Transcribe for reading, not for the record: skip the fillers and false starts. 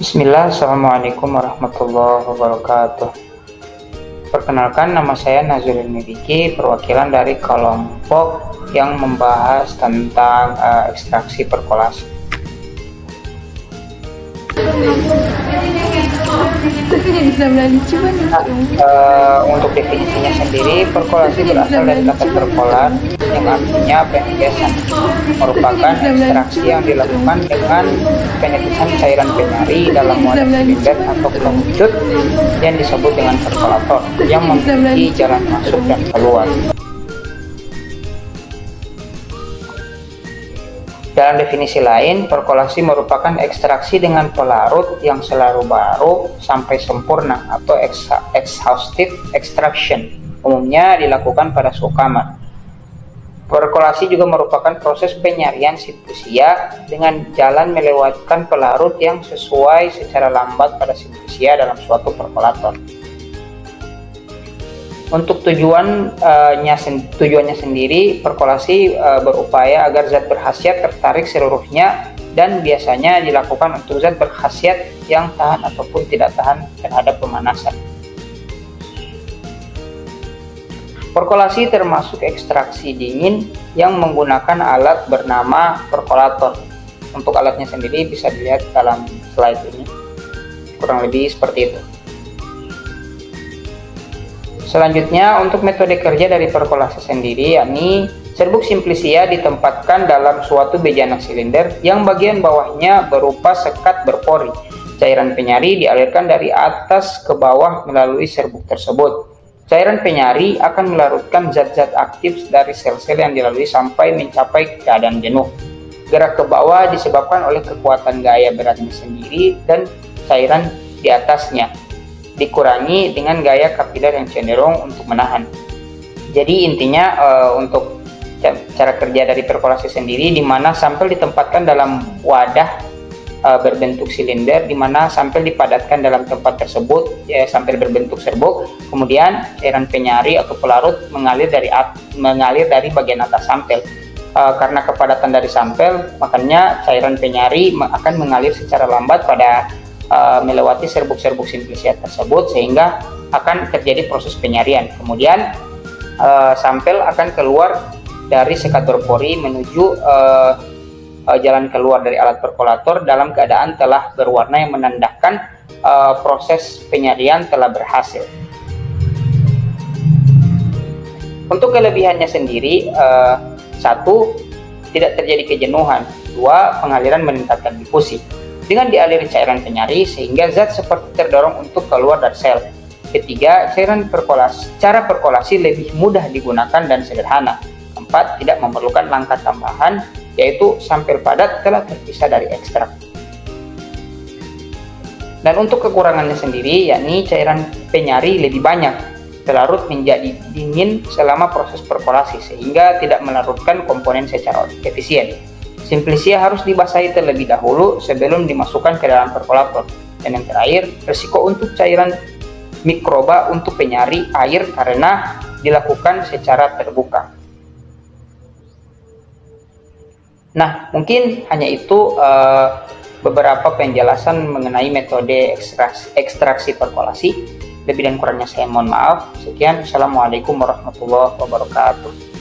Bismillah, Assalamualaikum warahmatullahi wabarakatuh. Perkenalkan, nama saya Nazrul Miriki, perwakilan dari kelompok yang membahas tentang ekstraksi perkolasi. Untuk definisinya sendiri, perkolasi berasal dari kata perkolar yang artinya penetesan, merupakan ekstraksi yang dilakukan dengan penetesan cairan penyari dalam wadah silinder atau kerucut yang disebut dengan perkolator yang memiliki jalan masuk dan keluar. Dalam definisi lain, perkolasi merupakan ekstraksi dengan pelarut yang selalu baru sampai sempurna atau exhaustive extraction, umumnya dilakukan pada suhu kamar. Perkolasi juga merupakan proses penyarian simpusia dengan jalan melewatkan pelarut yang sesuai secara lambat pada simpusia dalam suatu perkolator. Untuk tujuannya sendiri, perkolasi berupaya agar zat berkhasiat tertarik seluruhnya dan biasanya dilakukan untuk zat berkhasiat yang tahan ataupun tidak tahan terhadap pemanasan. Perkolasi termasuk ekstraksi dingin yang menggunakan alat bernama perkolator. Untuk alatnya sendiri bisa dilihat dalam slide ini, kurang lebih seperti itu. Selanjutnya, untuk metode kerja dari perkolasi sendiri, yakni serbuk simplicia ditempatkan dalam suatu bejana silinder yang bagian bawahnya berupa sekat berpori. Cairan penyari dialirkan dari atas ke bawah melalui serbuk tersebut. Cairan penyari akan melarutkan zat-zat aktif dari sel-sel yang dilalui sampai mencapai keadaan jenuh. Gerak ke bawah disebabkan oleh kekuatan gaya beratnya sendiri dan cairan di atasnya dikurangi dengan gaya kapiler yang cenderung untuk menahan. Jadi intinya untuk cara kerja dari perkolasi sendiri, di mana sampel ditempatkan dalam wadah berbentuk silinder, di mana sampel dipadatkan dalam tempat tersebut sampai berbentuk serbuk. Kemudian cairan penyari atau pelarut mengalir dari bagian atas sampel. Karena kepadatan dari sampel, makanya cairan penyari akan mengalir secara lambat pada melewati serbuk-serbuk simplicia tersebut, sehingga akan terjadi proses penyarian. Kemudian sampel akan keluar dari sekat berpori menuju jalan keluar dari alat perkolator dalam keadaan telah berwarna yang menandakan proses penyarian telah berhasil. Untuk kelebihannya sendiri, 1. Tidak terjadi kejenuhan. 2. Pengaliran meningkatkan difusi dengan dialiri cairan penyari sehingga zat seperti terdorong untuk keluar dari sel. Ketiga, cara perkolasi lebih mudah digunakan dan sederhana. 4. Tidak memerlukan langkah tambahan, yaitu sampel padat telah terpisah dari ekstrak. Dan untuk kekurangannya sendiri, yakni cairan penyari lebih banyak, terlarut menjadi dingin selama proses perkolasi sehingga tidak melarutkan komponen secara efisien. Simplicia harus dibasahi terlebih dahulu sebelum dimasukkan ke dalam perkolator. Dan yang terakhir, risiko untuk cairan mikroba untuk penyari air karena dilakukan secara terbuka. Nah, mungkin hanya itu beberapa penjelasan mengenai metode ekstraksi perkolasi. Lebih dan kurangnya saya mohon maaf. Sekian, Assalamualaikum warahmatullahi wabarakatuh.